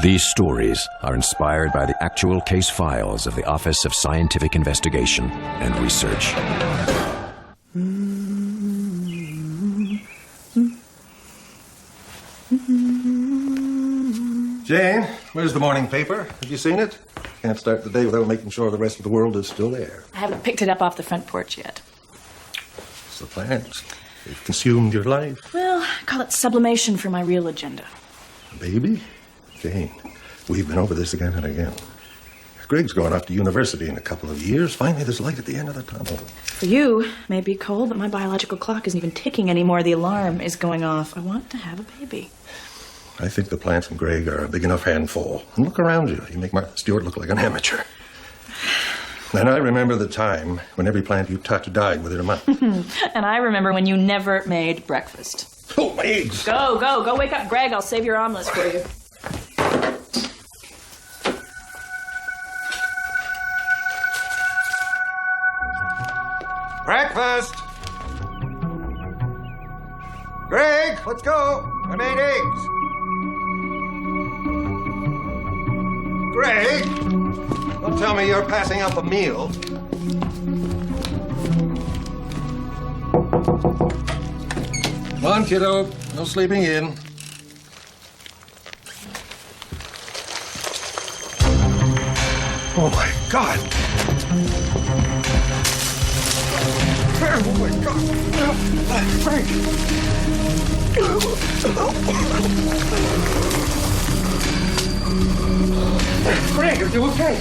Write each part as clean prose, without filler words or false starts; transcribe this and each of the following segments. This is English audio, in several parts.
These stories are inspired by the actual case files of the Office of Scientific Investigation and Research. Jane, where's the morning paper? Have you seen it? Can't start the day without making sure the rest of the world is still there. I haven't picked it up off the front porch yet. It's the plants. They've consumed your life. Well, I call it sublimation for my real agenda. Baby? Jane, we've been over this again and again. Greg's going off to university in a couple of years. Finally, there's light at the end of the tunnel. For you, it may be cold, but my biological clock isn't even ticking anymore. The alarm is going off. I want to have a baby. I think the plants and Greg are a big enough handful. And look around you. You make Martha Stewart look like an amateur. And I remember the time when every plant you touched died within a month. And I remember when you never made breakfast. Oh, my eggs! Go wake up Greg. I'll save your omelets for you. Breakfast! Greg, let's go. I made eggs. Greg, don't tell me you're passing up a meal. Come on, kiddo. No sleeping in. Oh, my God. Oh, my God. Frank. Frank, are you okay?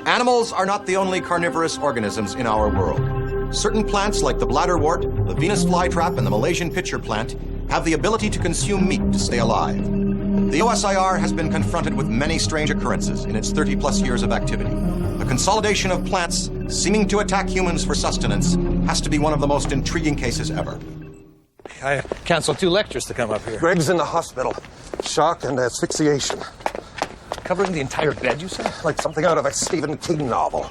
Animals are not the only carnivorous organisms in our world. Certain plants like the bladderwort, the Venus flytrap, and the Malaysian pitcher plant have the ability to consume meat to stay alive. The OSIR has been confronted with many strange occurrences in its 30-plus years of activity. The consolidation of plants seeming to attack humans for sustenance has to be one of the most intriguing cases ever. I canceled 2 lectures to come up here. Greg's in the hospital. Shock and asphyxiation. Covering the entire bed, you said? Like something out of a Stephen King novel.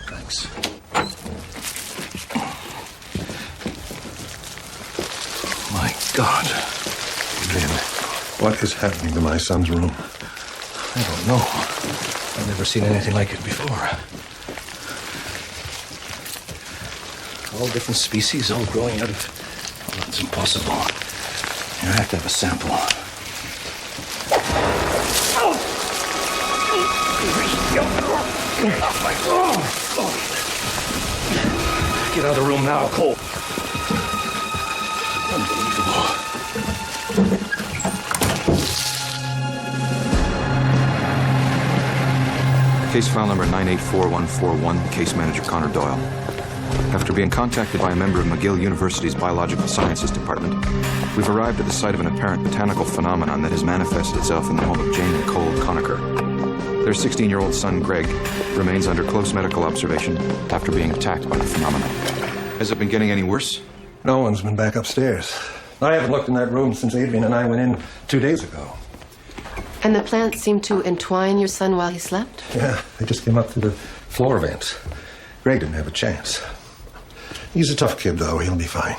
Thanks. My God. Lynn, what is happening to my son's room? I don't know. I've never seen anything like it before. All different species, all growing out of... Oh, that's impossible. I have to have a sample. Get out of the room now, Cole. Unbelievable. Case file number 984141, case manager Connor Doyle. After being contacted by a member of McGill University's Biological Sciences Department, we've arrived at the site of an apparent botanical phenomenon that has manifested itself in the home of Jane and Cole Conacher. Their 16-year-old son, Greg, remains under close medical observation after being attacked by the phenomenon. Has it been getting any worse? No one's been back upstairs. I haven't looked in that room since Adrian and I went in 2 days ago. And the plants seemed to entwine your son while he slept? Yeah, they just came up through the floor vents. Greg didn't have a chance. He's a tough kid, though. He'll be fine.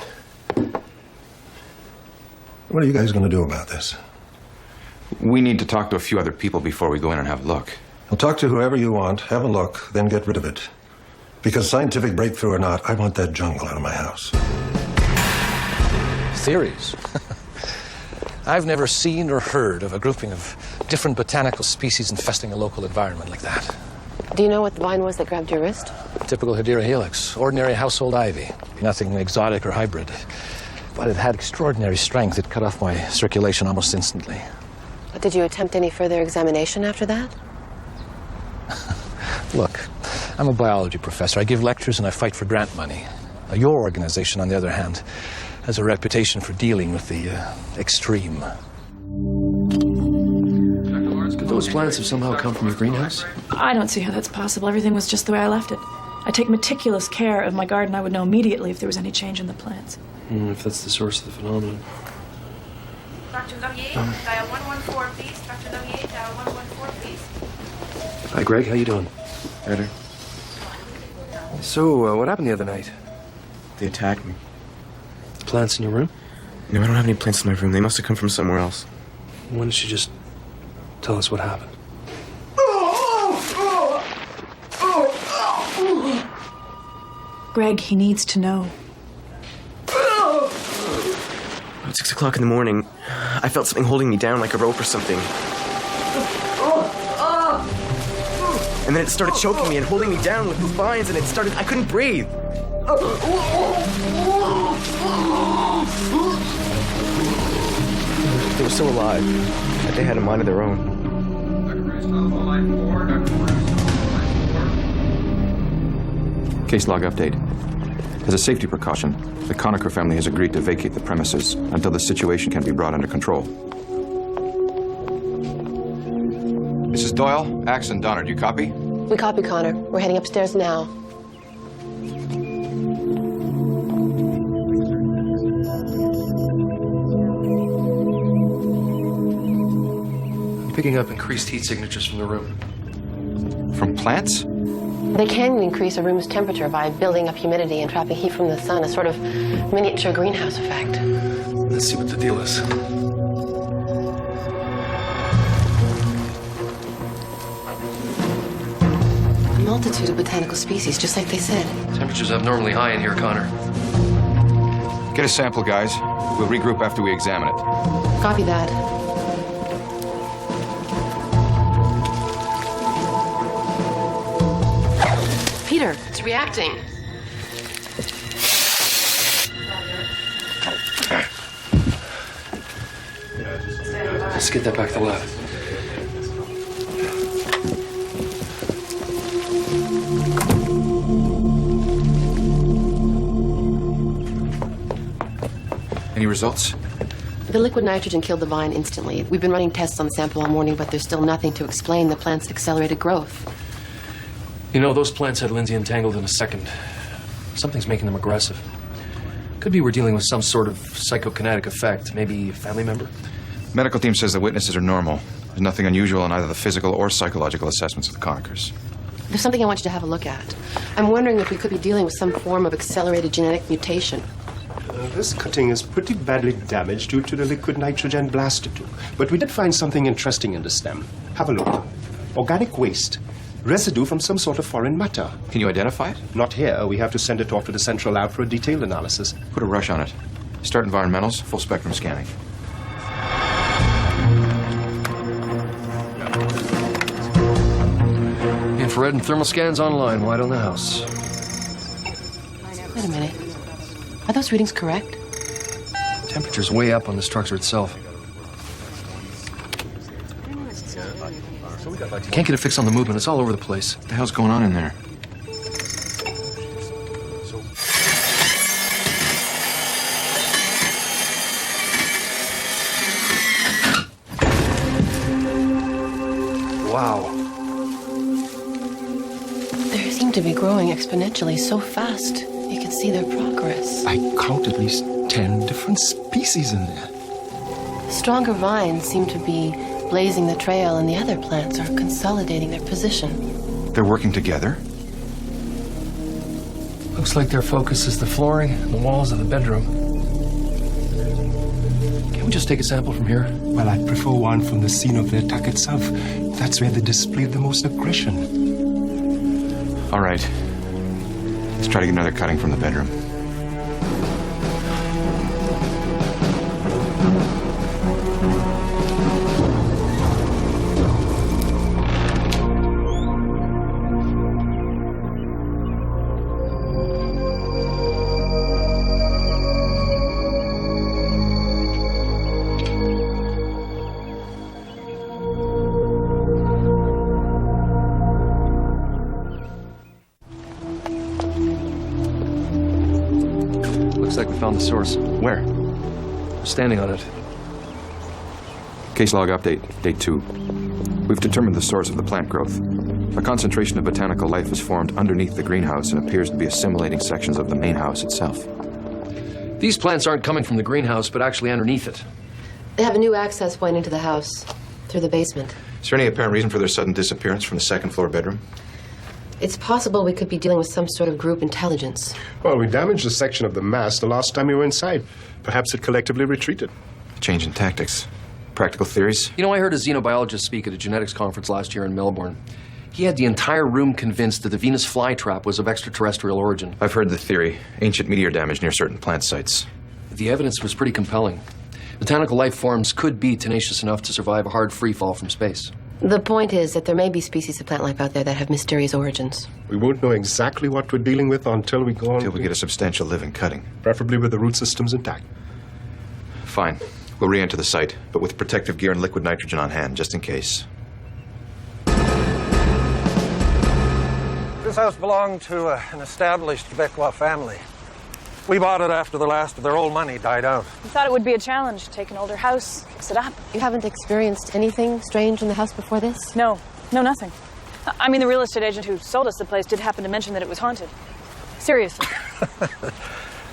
What are you guys going to do about this? We need to talk to a few other people before we go in and have a look. Well, talk to whoever you want, have a look, then get rid of it. Because scientific breakthrough or not, I want that jungle out of my house. Theories? I've never seen or heard of a grouping of different botanical species infesting a local environment like that. Do you know what the vine was that grabbed your wrist? Typical Hedera helix, ordinary household ivy. Nothing exotic or hybrid. But it had extraordinary strength. It cut off my circulation almost instantly. Did you attempt any further examination after that? Look, I'm a biology professor. I give lectures and I fight for grant money. Now, your organization, on the other hand, has a reputation for dealing with the extreme. Could those plants have somehow come from your greenhouse? I don't see how that's possible. Everything was just the way I left it. I take meticulous care of my garden. I would know immediately if there was any change in the plants. If that's the source of the phenomenon. Dr. Laurier, dial 114, please. Dr. Laurier, dial 114, please. Hi, Greg. How you doing? Better. So, what happened the other night? They attacked me. Plants in your room? No, I don't have any plants in my room. They must have come from somewhere else. Why don't you just tell us what happened? Greg, he needs to know. At 6 o'clock in the morning, I felt something holding me down like a rope or something. And then it started choking me and holding me down with the vines, and I couldn't breathe. They were still alive, but they had a mind of their own. Case log update. As a safety precaution, the Conacher family has agreed to vacate the premises until the situation can be brought under control. Mrs. Doyle, Axe, and Donner, do you copy? We copy, Connor. We're heading upstairs now. I'm picking up increased heat signatures from the room. From plants? They can increase a room's temperature by building up humidity and trapping heat from the sun, a sort of miniature greenhouse effect. Let's see what the deal is. A multitude of botanical species, just like they said. Temperature's abnormally high in here, Connor. Get a sample, guys. We'll regroup after we examine it. Copy that. Peter, it's reacting. Let's get that back to the lab. Any results? The liquid nitrogen killed the vine instantly. We've been running tests on the sample all morning, but there's still nothing to explain the plant's accelerated growth. You know, those plants had Lindsay entangled in a second. Something's making them aggressive. Could be we're dealing with some sort of psychokinetic effect. Maybe a family member? Medical team says the witnesses are normal. There's nothing unusual in either the physical or psychological assessments of the Conachers. There's something I want you to have a look at. I'm wondering if we could be dealing with some form of accelerated genetic mutation. This cutting is pretty badly damaged due to the liquid nitrogen blasted to. But we did find something interesting in the stem. Have a look. Organic waste. Residue from some sort of foreign matter. Can you identify it? Not here. We have to send it off to the central lab for a detailed analysis. Put a rush on it. Start environmentals, full spectrum scanning. Infrared and thermal scans online, wide on the house. Wait a minute. Are those readings correct? Temperature's way up on the structure itself. Can't get a fix on the movement. It's all over the place. What the hell's going on in there? Wow. They seem to be growing exponentially so fast. You can see their progress. I count at least 10 different species in there. Stronger vines seem to be blazing the trail, and the other plants are consolidating their position. They're working together? Looks like their focus is the flooring and the walls of the bedroom. Can't we just take a sample from here? Well, I'd prefer one from the scene of the attack itself. That's where they displayed the most aggression. All right. Let's try to get another cutting from the bedroom. like we found the source. Where? Standing on it. Case log update, date 2. We've determined the source of the plant growth. A concentration of botanical life is formed underneath the greenhouse and appears to be assimilating sections of the main house itself. These plants aren't coming from the greenhouse, but actually underneath it. They have a new access point into the house through the basement. Is there any apparent reason for their sudden disappearance from the second floor bedroom? It's possible we could be dealing with some sort of group intelligence. Well, we damaged a section of the mast the last time we were inside. Perhaps it collectively retreated. Change in tactics. Practical theories? You know, I heard a xenobiologist speak at a genetics conference last year in Melbourne. He had the entire room convinced that the Venus flytrap was of extraterrestrial origin. I've heard the theory. Ancient meteor damage near certain plant sites. The evidence was pretty compelling. Botanical life forms could be tenacious enough to survive a hard free fall from space. The point is that there may be species of plant life out there that have mysterious origins. We won't know exactly what we're dealing with until we go on. Until we get a substantial living cutting. Preferably with the root systems intact. Fine. We'll re-enter the site, but with protective gear and liquid nitrogen on hand, just in case. This house belonged to an established Quebecois family. We bought it after the last of their old money died out. We thought it would be a challenge to take an older house, fix it up. You haven't experienced anything strange in the house before this? No, nothing. I mean, the real estate agent who sold us the place did happen to mention that it was haunted. Seriously.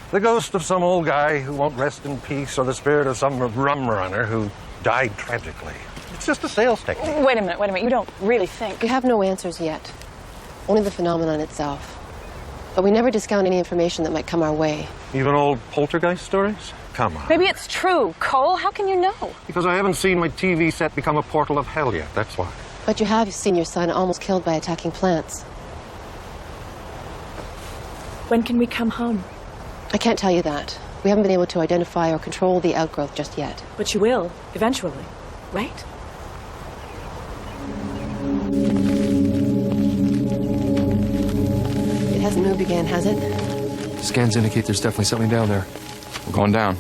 The ghost of some old guy who won't rest in peace, or the spirit of some rum runner who died tragically. It's just a sales technique. Wait a minute. You don't really think... We have no answers yet. Only the phenomenon itself. But we never discount any information that might come our way. Even old poltergeist stories? Come on. Maybe it's true. Cole, how can you know? Because I haven't seen my TV set become a portal of hell yet, that's why. But you have seen your son almost killed by attacking plants. When can we come home? I can't tell you that. We haven't been able to identify or control the outgrowth just yet. But you will, eventually, right? It hasn't moved again, has it? Scans indicate there's definitely something down there. We're going down.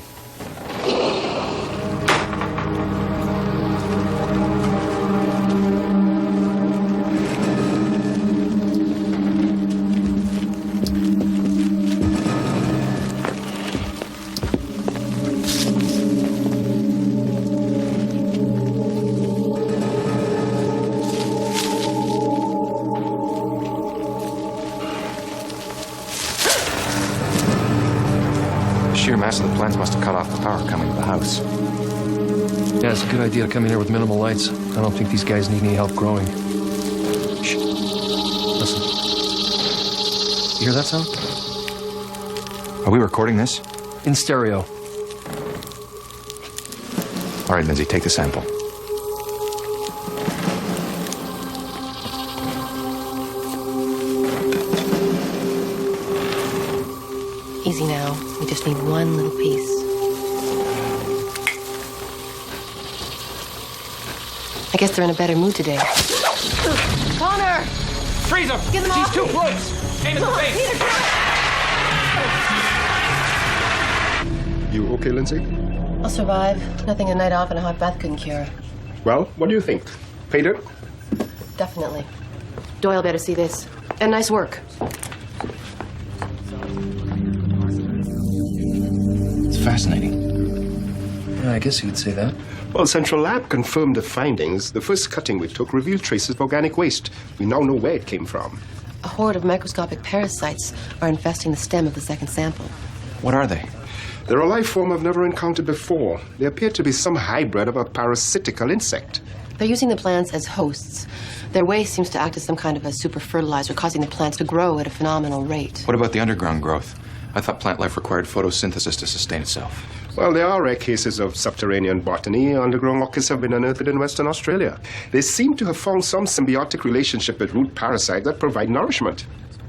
Sheer mass of the plants must have cut off the power coming to the house. Yeah, it's a good idea to come in here with minimal lights. I don't think these guys need any help growing. Shh. Listen. You hear that sound? Are we recording this? In stereo. All right, Lindsay, take the sample. Easy now. We just need one little piece. I guess they're in a better mood today. Connor! Freeze him! Get them off! He's too close! Aim at the face! You okay, Lindsay? I'll survive. Nothing a night off and a hot bath couldn't cure. Well, what do you think? Paid it? Definitely. Doyle better see this. And nice work. It's fascinating. Yeah, I guess you could say that. Well, Central Lab confirmed the findings. The first cutting we took revealed traces of organic waste. We now know where it came from. A horde of microscopic parasites are infesting the stem of the second sample. What are they? They're a life form I've never encountered before. They appear to be some hybrid of a parasitical insect. They're using the plants as hosts. Their waste seems to act as some kind of a super fertilizer, causing the plants to grow at a phenomenal rate. What about the underground growth? I thought plant life required photosynthesis to sustain itself. Well, there are rare cases of subterranean botany. Underground orchids have been unearthed in Western Australia. They seem to have found some symbiotic relationship with root parasites that provide nourishment.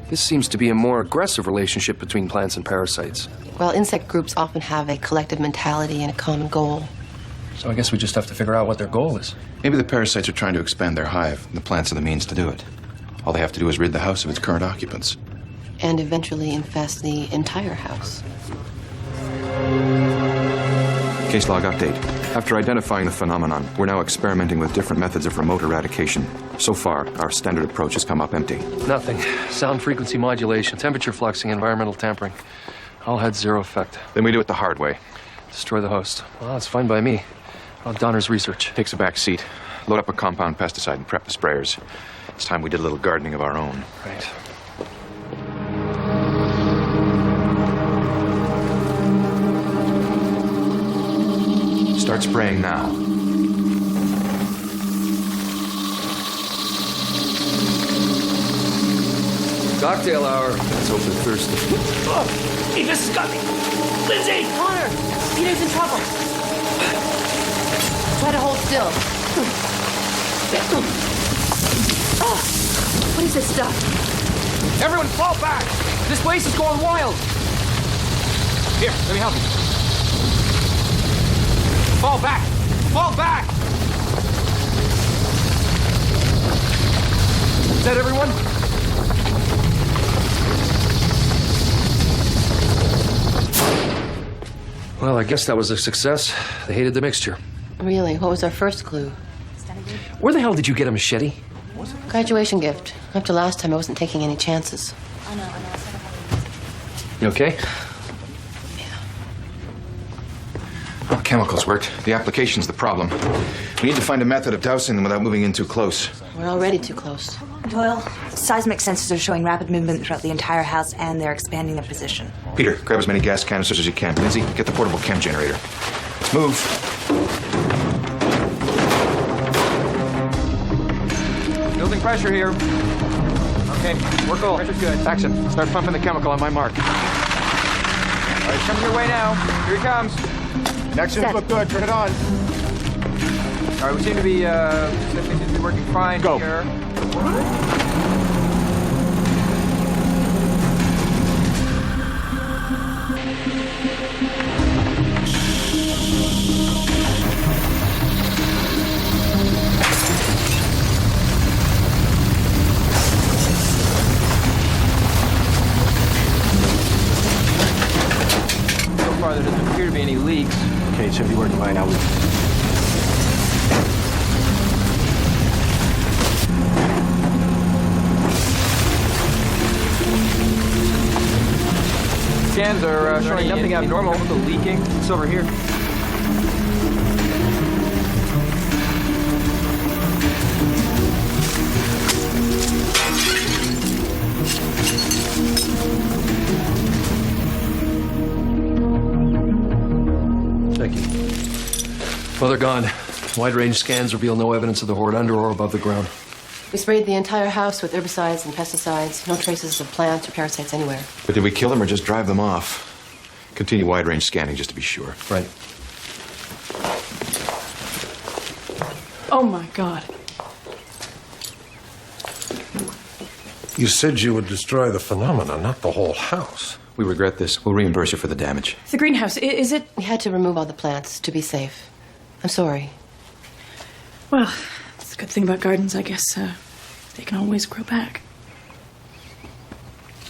This seems to be a more aggressive relationship between plants and parasites. Well, insect groups often have a collective mentality and a common goal. So I guess we just have to figure out what their goal is. Maybe the parasites are trying to expand their hive, and the plants are the means to do it. All they have to do is rid the house of its current occupants. And eventually infest the entire house. Case log update. After identifying the phenomenon, we're now experimenting with different methods of remote eradication. So far, our standard approach has come up empty. Nothing. Sound frequency modulation, temperature fluxing, environmental tampering. All had zero effect. Then we do it the hard way. Destroy the host. Well, that's fine by me. I'll have Donner's research. Takes a back seat. Load up a compound pesticide and prep the sprayers. It's time we did a little gardening of our own. Right. Start spraying now. Cocktail hour. Let's hope they're thirsty. Oh, hey, this has got me. Lindsay! Connor! Peter's in trouble. Try to hold still. Oh, what is this stuff? Everyone fall back! This place is going wild! Here, let me help you. Fall back! Fall back! Is that everyone? Well, I guess that was a success. They hated the mixture. Really? What was our first clue? Where the hell did you get a machete? Graduation gift. After last time, I wasn't taking any chances. You okay? Well, chemicals worked. The application's the problem. We need to find a method of dousing them without moving in too close. We're already too close. Doyle, seismic sensors are showing rapid movement throughout the entire house, and they're expanding their position. Peter, grab as many gas canisters as you can. Lindsay, get the portable chem generator. Let's move. Building pressure here. Okay, we're cool. Pressure's good. Action. Start pumping the chemical on my mark. All right, coming your way now. Here he comes. Connections look good. Turn it on. All right, we seem to be working fine Go. here. So far, there doesn't appear to be any leaks. Okay, it should be working fine now. Scans are showing nothing abnormal with the leaking. It's over here. Thank you. Well, they're gone. Wide-range scans reveal no evidence of the horde under or above the ground. We sprayed the entire house with herbicides and pesticides. No traces of plants or parasites anywhere. But did we kill them or just drive them off? Continue wide-range scanning just to be sure. Right. Oh, my God. You said you would destroy the phenomena, not the whole house. We regret this. We'll reimburse you for the damage. The greenhouse, is it? We had to remove all the plants to be safe. I'm sorry. Well, it's a good thing about gardens, I guess. They can always grow back.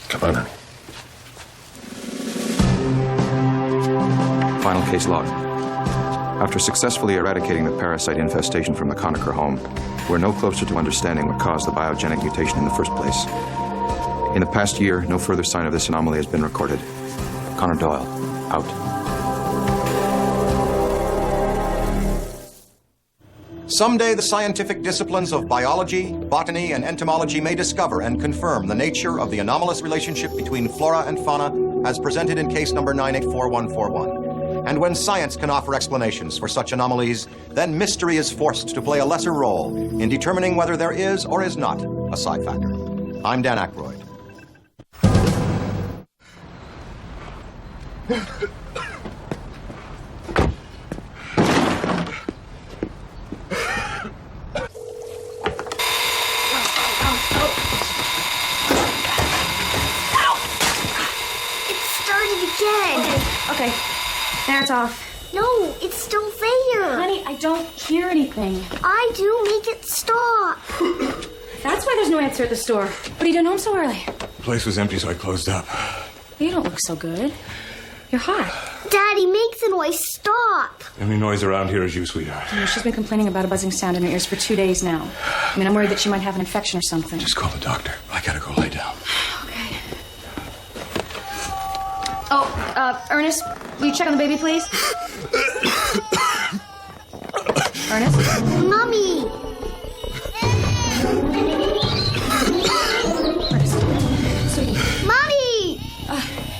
Come on, honey. Final case log. After successfully eradicating the parasite infestation from the Conacher home, we're no closer to understanding what caused the biogenic mutation in the first place. In the past year, no further sign of this anomaly has been recorded. Connor Doyle, out. Someday, the scientific disciplines of biology, botany, and entomology may discover and confirm the nature of the anomalous relationship between flora and fauna as presented in case number 984141. And when science can offer explanations for such anomalies, then mystery is forced to play a lesser role in determining whether there is or is not a psi factor. I'm Dan Aykroyd. Okay, now it's off. No, it's still there. Honey, I don't hear anything. I do. Make it stop. That's why there's no answer at the store. What are you doing home so early? The place was empty, so I closed up. You don't look so good. You're hot. Daddy, make the noise stop. The only noise around here is you, sweetheart. You know, she's been complaining about a buzzing sound in her ears for 2 days now. I mean, I'm worried that she might have an infection or something. Just call the doctor. I gotta go lay down. Okay. Oh, Ernest, will you check on the baby, please? Ernest? Mommy! Ernest. Sweetie. Mommy!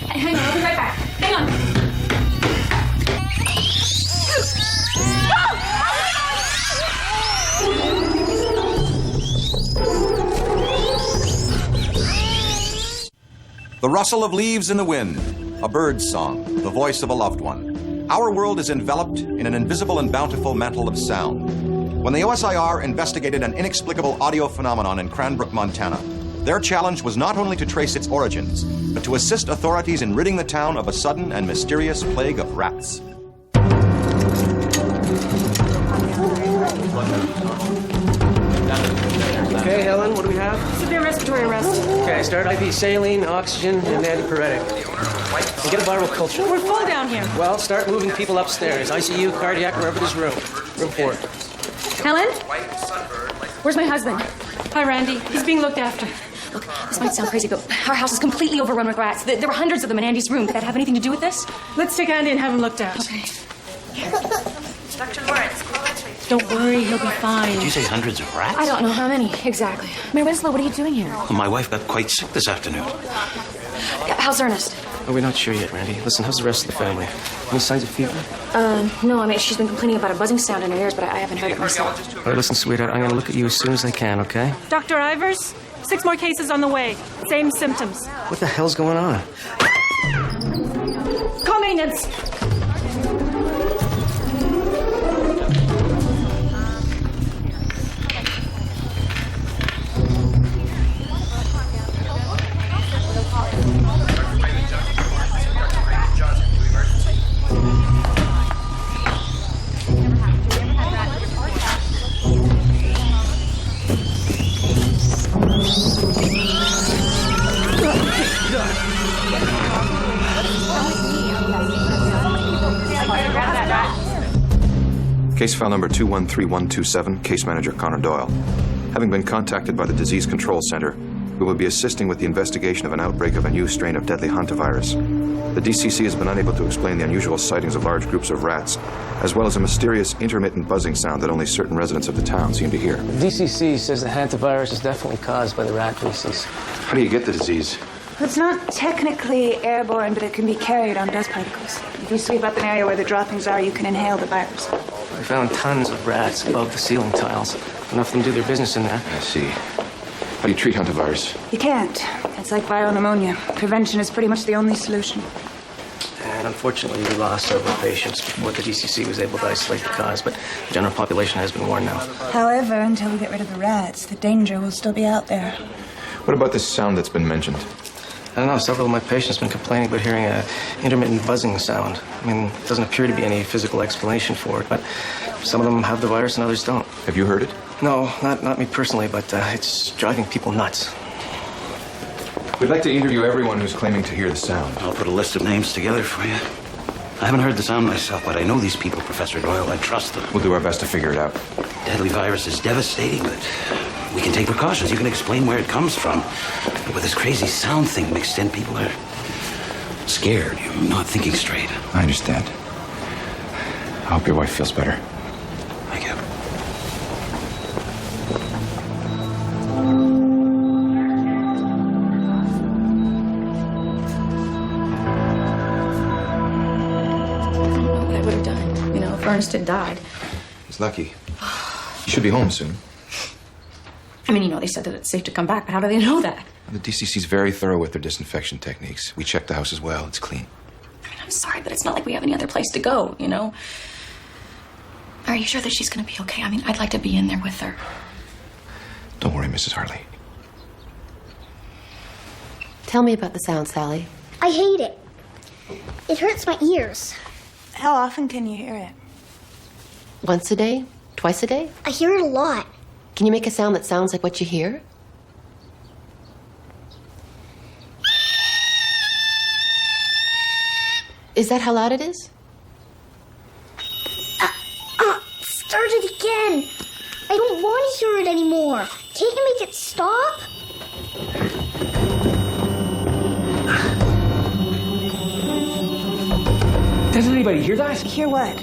Hang on, I'll be right back. Hang on. The rustle of leaves in the wind, a bird's song, the voice of a loved one. Our world is enveloped in an invisible and bountiful mantle of sound. When the OSIR investigated an inexplicable audio phenomenon in Cranbrook, Montana, their challenge was not only to trace its origins, but to assist authorities in ridding the town of a sudden and mysterious plague of rats. Okay, Helen, what do we have? Severe respiratory arrest. Okay, start IV saline, oxygen, and antipyretic. And get a viral culture. We're full down here. Well, start moving people upstairs. ICU, cardiac, wherever there's room. Room 4. Helen? Where's my husband? Hi, Randy. He's being looked after. Look, this might sound crazy, but our house is completely overrun with rats. There were hundreds of them in Andy's room. Could that have anything to do with this? Let's take Andy and have him looked at. Okay. Dr. Lawrence, call entry. Don't worry, he'll be fine. Did you say hundreds of rats? I don't know how many exactly. Mary Winslow, what are you doing here? Well, my wife got quite sick this afternoon. How's Ernest? Oh, we're not sure yet, Randy. Listen, how's the rest of the family? Any signs of fever? No, I mean, she's been complaining about a buzzing sound in her ears, but I haven't heard it myself. All right, listen, sweetheart, I'm going to look at you as soon as I can, okay? Dr. Ivers, 6 more cases on the way. Same symptoms. What the hell's going on? Call maintenance. Case file number 213127, case manager Connor Doyle. Having been contacted by the Disease Control Center, we will be assisting with the investigation of an outbreak of a new strain of deadly hantavirus. The DCC has been unable to explain the unusual sightings of large groups of rats, as well as a mysterious intermittent buzzing sound that only certain residents of the town seem to hear. DCC says the hantavirus is definitely caused by the rat feces. How do you get the disease? It's not technically airborne, but it can be carried on dust particles. If you sweep up an area where the droppings are, you can inhale the virus. I found tons of rats above the ceiling tiles. Enough of them do their business in there. I see. How do you treat hantavirus? You can't. It's like viral pneumonia. Prevention is pretty much the only solution. And unfortunately, we lost several patients before the DCC was able to isolate the cause, but the general population has been warned now. However, until we get rid of the rats, the danger will still be out there. What about this sound that's been mentioned? I don't know, several of my patients have been complaining about hearing an intermittent buzzing sound. I mean, it doesn't appear to be any physical explanation for it, but some of them have the virus and others don't. Have you heard it? No, not me personally, but it's driving people nuts. We'd like to interview everyone who's claiming to hear the sound. I'll put a list of names together for you. I haven't heard the sound myself, but I know these people, Professor Doyle. I trust them. We'll do our best to figure it out. Deadly virus is devastating, but we can take precautions. You can explain where it comes from. But with this crazy sound thing mixed in, people are scared. You're not thinking straight. I understand. I hope your wife feels better. Thank you. What I would have done, you know, if Ernest had died. He's lucky. He should be home soon. I mean, you know, they said that it's safe to come back, but how do they know that? The DCC's very thorough with their disinfection techniques. We checked the house as well. It's clean. I mean, I'm sorry, but it's not like we have any other place to go, you know? Are you sure that she's going to be okay? I mean, I'd like to be in there with her. Don't worry, Mrs. Harley. Tell me about the sound, Sally. I hate it. It hurts my ears. How often can you hear it? Once a day? Twice a day? I hear it a lot. Can you make a sound that sounds like what you hear? Is that how loud it is? Start it again. I don't want to hear it anymore. Can't you make it stop? anybody hear that? Hear what?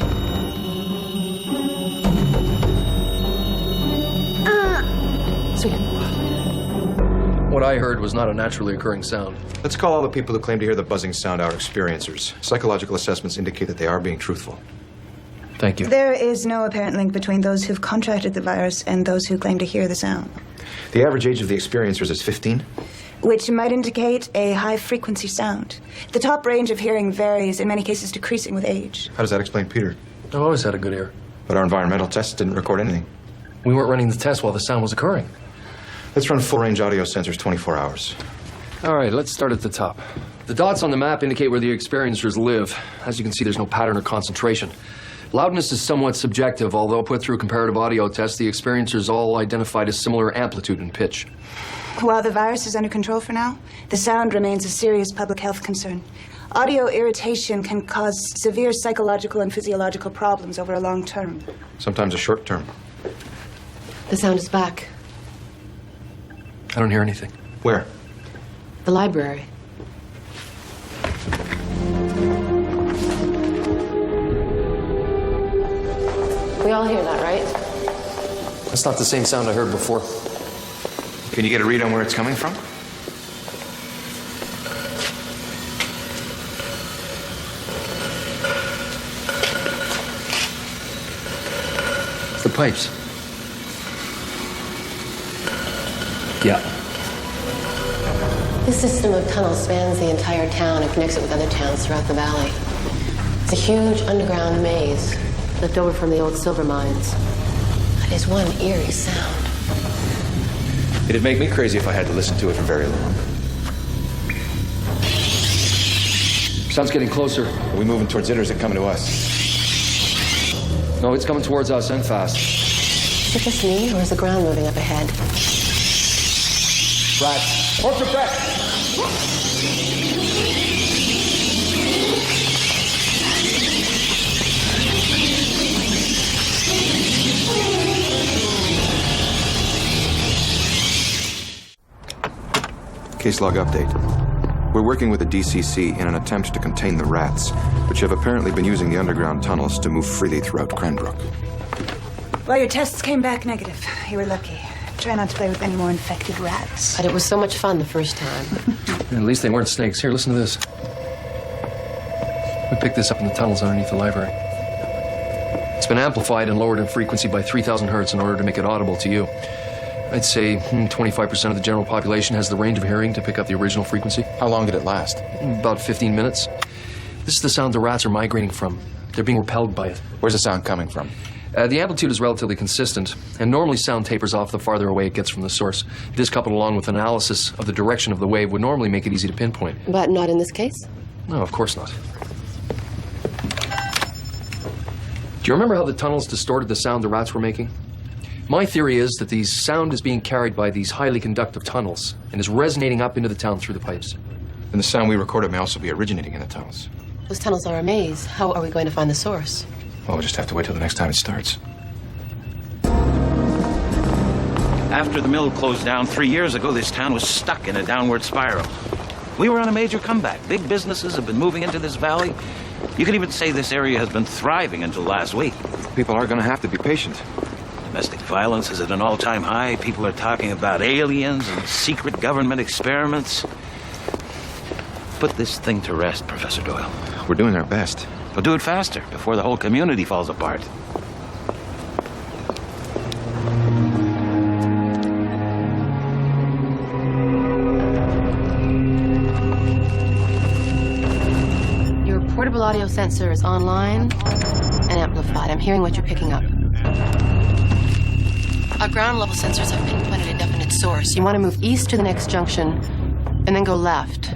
What I heard was not a naturally occurring sound. Let's call all the people who claim to hear the buzzing sound our experiencers. Psychological assessments indicate that they are being truthful. Thank you. There is no apparent link between those who've contracted the virus and those who claim to hear the sound. The average age of the experiencers is 15. Which might indicate a high-frequency sound. The top range of hearing varies, in many cases decreasing with age. How does that explain Peter? I've always had a good ear. But our environmental tests didn't record anything. We weren't running the test while the sound was occurring. Let's run full-range audio sensors 24 hours. All right, let's start at the top. The dots on the map indicate where the experiencers live. As you can see, there's no pattern or concentration. Loudness is somewhat subjective, although put through comparative audio tests, the experiencers all identified as similar amplitude and pitch. While the virus is under control for now, the sound remains a serious public health concern. Audio irritation can cause severe psychological and physiological problems over a long term. Sometimes a short term. The sound is back. I don't hear anything. Where? The library. We all hear that, right? That's not the same sound I heard before. Can you get a read on where it's coming from? It's the pipes. Yeah. This system of tunnels spans the entire town and connects it with other towns throughout the valley. It's a huge underground maze left over from the old silver mines. That is one eerie sound. It'd make me crazy if I had to listen to it for very long. Sound's getting closer. Are we moving towards it or is it coming to us? No, it's coming towards us and fast. Is it just me or is the ground moving up ahead? Rats. What's your back? Case log update. We're working with the DCC in an attempt to contain the rats, which have apparently been using the underground tunnels to move freely throughout Cranbrook. Well, your tests came back negative. You were lucky. Try not to play with any more infected rats. But it was so much fun the first time. At least they weren't snakes. Here, listen to this. We picked this up in the tunnels underneath the library. It's been amplified and lowered in frequency by 3,000 hertz in order to make it audible to you. I'd say 25% of the general population has the range of hearing to pick up the original frequency. How long did it last? About 15 minutes. This is the sound the rats are migrating from. They're being repelled by it. Where's the sound coming from? The amplitude is relatively consistent, and normally sound tapers off the farther away it gets from the source. This, coupled along with analysis of the direction of the wave, would normally make it easy to pinpoint. But not in this case? No, of course not. Do you remember how the tunnels distorted the sound the rats were making? My theory is that the sound is being carried by these highly conductive tunnels and is resonating up into the town through the pipes. And the sound we recorded may also be originating in the tunnels. Those tunnels are a maze. How are we going to find the source? Well, we'll just have to wait till the next time it starts. After the mill closed down 3 years ago, this town was stuck in a downward spiral. We were on a major comeback. Big businesses have been moving into this valley. You could even say this area has been thriving until last week. People are going to have to be patient. Domestic violence is at an all-time high. People are talking about aliens and secret government experiments. Put this thing to rest, Professor Doyle. We're doing our best. We'll do it faster before the whole community falls apart. Your portable audio sensor is online and amplified. I'm hearing what you're picking up. Our ground level sensors have pinpointed a definite source. You want to move east to the next junction and then go left.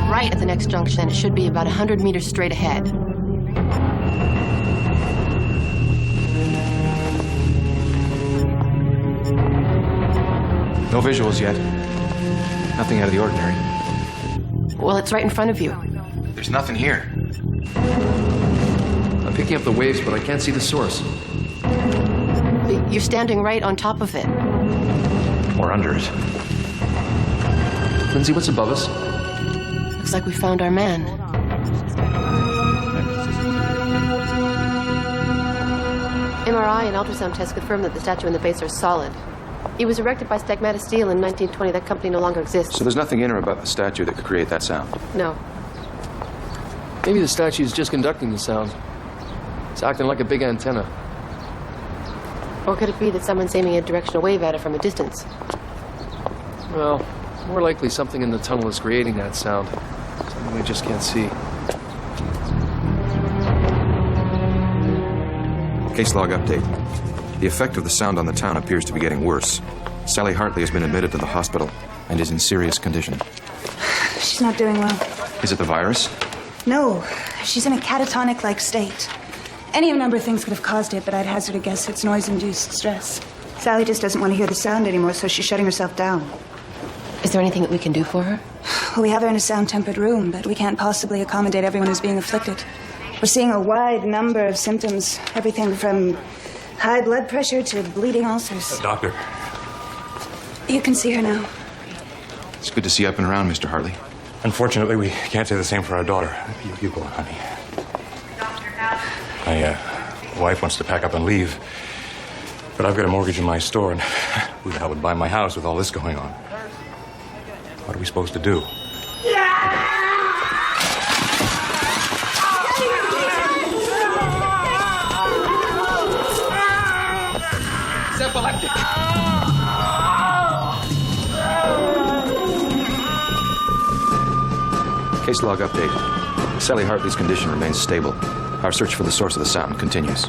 Right at the next junction, and it should be about 100 meters straight ahead. No visuals yet. Nothing out of the ordinary. Well, it's right in front of you. There's nothing here. I'm picking up the waves, but I can't see the source. You're standing right on top of it. Or under it. Lindsay, what's above us? Looks like we found our man. MRI and ultrasound tests confirm that the statue and the base are solid. It was erected by Stigmata Steel in 1920. That company no longer exists. So there's nothing in or about the statue that could create that sound? No. Maybe the statue is just conducting the sound. It's acting like a big antenna. Or could it be that someone's aiming a directional wave at it from a distance? Well, more likely something in the tunnel is creating that sound. Something we just can't see. Case log update. The effect of the sound on the town appears to be getting worse. Sally Hartley has been admitted to the hospital and is in serious condition. She's not doing well. Is it the virus? No, she's in a catatonic-like state. Any number of things could have caused it, but I'd hazard a guess it's noise-induced stress. Sally just doesn't want to hear the sound anymore, so she's shutting herself down. Is there anything that we can do for her? Well, we have her in a sound-tempered room, but we can't possibly accommodate everyone who's being afflicted. We're seeing a wide number of symptoms, everything from high blood pressure to bleeding ulcers. Doctor. You can see her now. It's good to see you up and around, Mr. Hartley. Unfortunately, we can't say the same for our daughter. You go, honey. My wife wants to pack up and leave. But I've got a mortgage in my store, and who the hell would buy my house with all this going on? What are we supposed to do? It's epileptic. Case log update. Sally Hartley's condition remains stable. Our search for the source of the sound continues.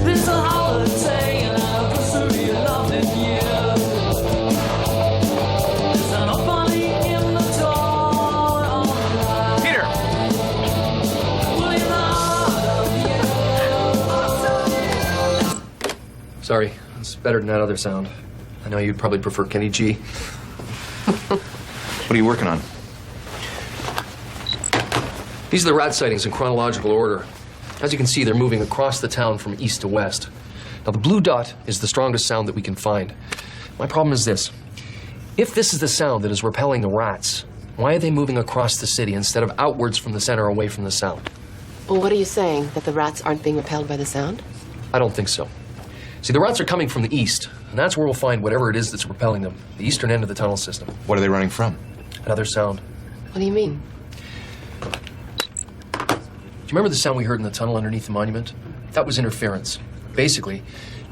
This a holiday and I pursue your loving you. There's an opening in the door on the line. Peter! Sorry, it's better than that other sound. I know you'd probably prefer Kenny G. What are you working on? These are the rat sightings in chronological order. As you can see, they're moving across the town from east to west. Now, the blue dot is the strongest sound that we can find. My problem is this. If this is the sound that is repelling the rats, why are they moving across the city instead of outwards from the center away from the sound? Well, what are you saying? That the rats aren't being repelled by the sound? I don't think so. See, the rats are coming from the east, and that's where we'll find whatever it is that's repelling them, the eastern end of the tunnel system. What are they running from? Another sound. What do you mean? Do you remember the sound we heard in the tunnel underneath the monument? That was interference. Basically,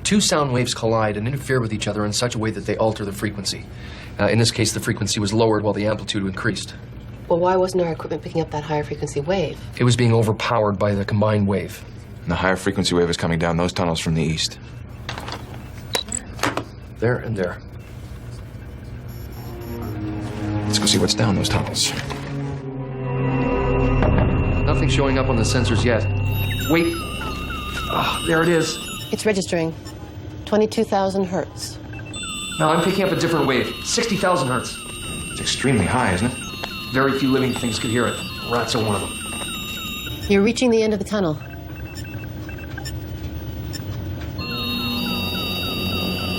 two sound waves collide and interfere with each other in such a way that they alter the frequency. In this case, the frequency was lowered while the amplitude increased. Well, why wasn't our equipment picking up that higher frequency wave? It was being overpowered by the combined wave. And the higher frequency wave is coming down those tunnels from the east. There and there. Let's go see what's down those tunnels. Nothing showing up on the sensors yet. Wait. Oh, there it is. It's registering. 22,000 hertz. No, I'm picking up a different wave. 60,000 hertz. It's extremely high, isn't it? Very few living things could hear it. Rats are one of them. You're reaching the end of the tunnel.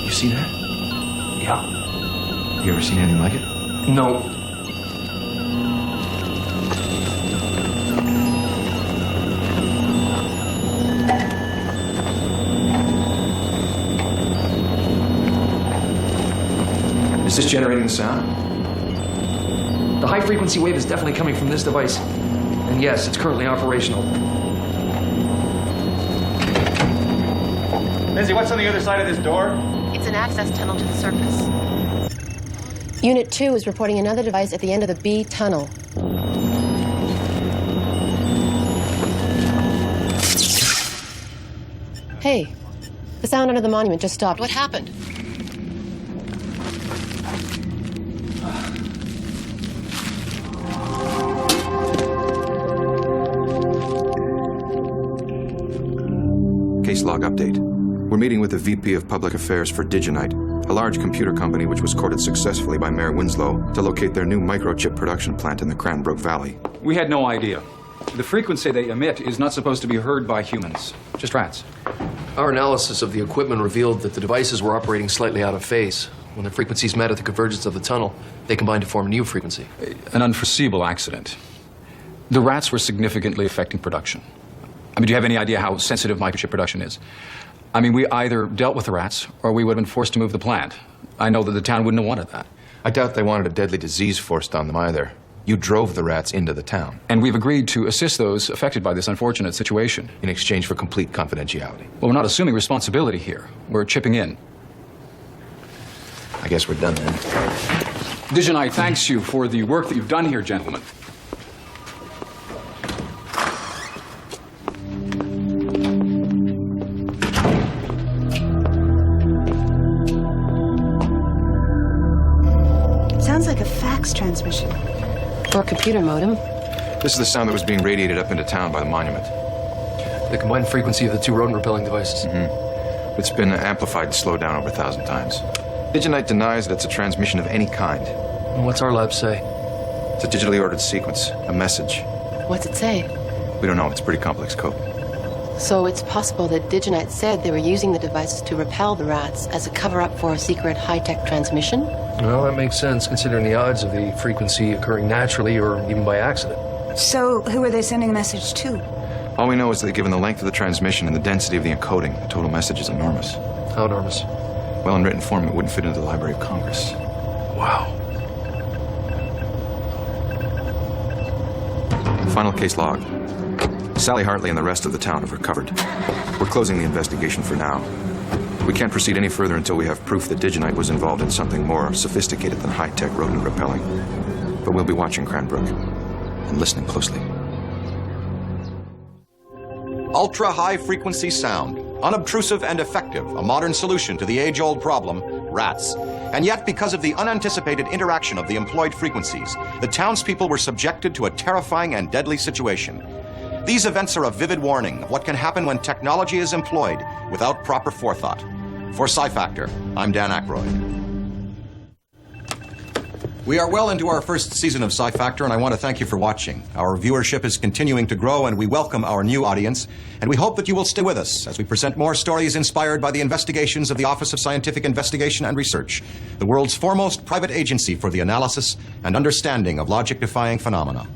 You see that? Yeah. You ever seen anything like it? No. Is this generating the sound? The high frequency wave is definitely coming from this device. And yes, it's currently operational. Lindsay, what's on the other side of this door? It's an access tunnel to the surface. Unit 2 is reporting another device at the end of the B tunnel. Hey, the sound under the monument just stopped. What happened? Case log update. We're meeting with the VP of Public Affairs for Diginite, a large computer company which was courted successfully by Mayor Winslow to locate their new microchip production plant in the Cranbrook Valley. We had no idea. The frequency they emit is not supposed to be heard by humans, just rats. Our analysis of the equipment revealed that the devices were operating slightly out of phase. When the frequencies met at the convergence of the tunnel, they combined to form a new frequency. An unforeseeable accident. The rats were significantly affecting production. I mean, do you have any idea how sensitive microchip production is? I mean, we either dealt with the rats or we would have been forced to move the plant. I know that the town wouldn't have wanted that. I doubt they wanted a deadly disease forced on them either. You drove the rats into the town. And we've agreed to assist those affected by this unfortunate situation. In exchange for complete confidentiality. Well, we're not assuming responsibility here. We're chipping in. I guess we're done then. Diginite thanks you for the work that you've done here, gentlemen. Sounds like a fax transmission. Or a computer modem. This is the sound that was being radiated up into town by the monument. The combined frequency of the two rodent-repelling devices. Mm-hmm. It's been amplified and slowed down over 1,000 times. Diginite denies that it's a transmission of any kind. And what's our lab say? It's a digitally ordered sequence, a message. What's it say? We don't know. It's pretty complex code. So it's possible that Diginite said they were using the devices to repel the rats as a cover-up for a secret high-tech transmission? Well, that makes sense, considering the odds of the frequency occurring naturally or even by accident. So, who are they sending the message to? All we know is that given the length of the transmission and the density of the encoding, the total message is enormous. How enormous? Well, in written form, it wouldn't fit into the Library of Congress. Wow. Final case log. Sally Hartley and the rest of the town have recovered. We're closing the investigation for now. We can't proceed any further until we have proof that Diginite was involved in something more sophisticated than high-tech rodent repelling. But we'll be watching Cranbrook and listening closely. Ultra-high frequency sound, unobtrusive and effective, a modern solution to the age-old problem, rats. And yet, because of the unanticipated interaction of the employed frequencies, the townspeople were subjected to a terrifying and deadly situation. These events are a vivid warning of what can happen when technology is employed without proper forethought. For Sci-Factor, I'm Dan Aykroyd. We are well into our first season of Sci-Factor, and I want to thank you for watching. Our viewership is continuing to grow, and we welcome our new audience, and we hope that you will stay with us as we present more stories inspired by the investigations of the Office of Scientific Investigation and Research, the world's foremost private agency for the analysis and understanding of logic-defying phenomena.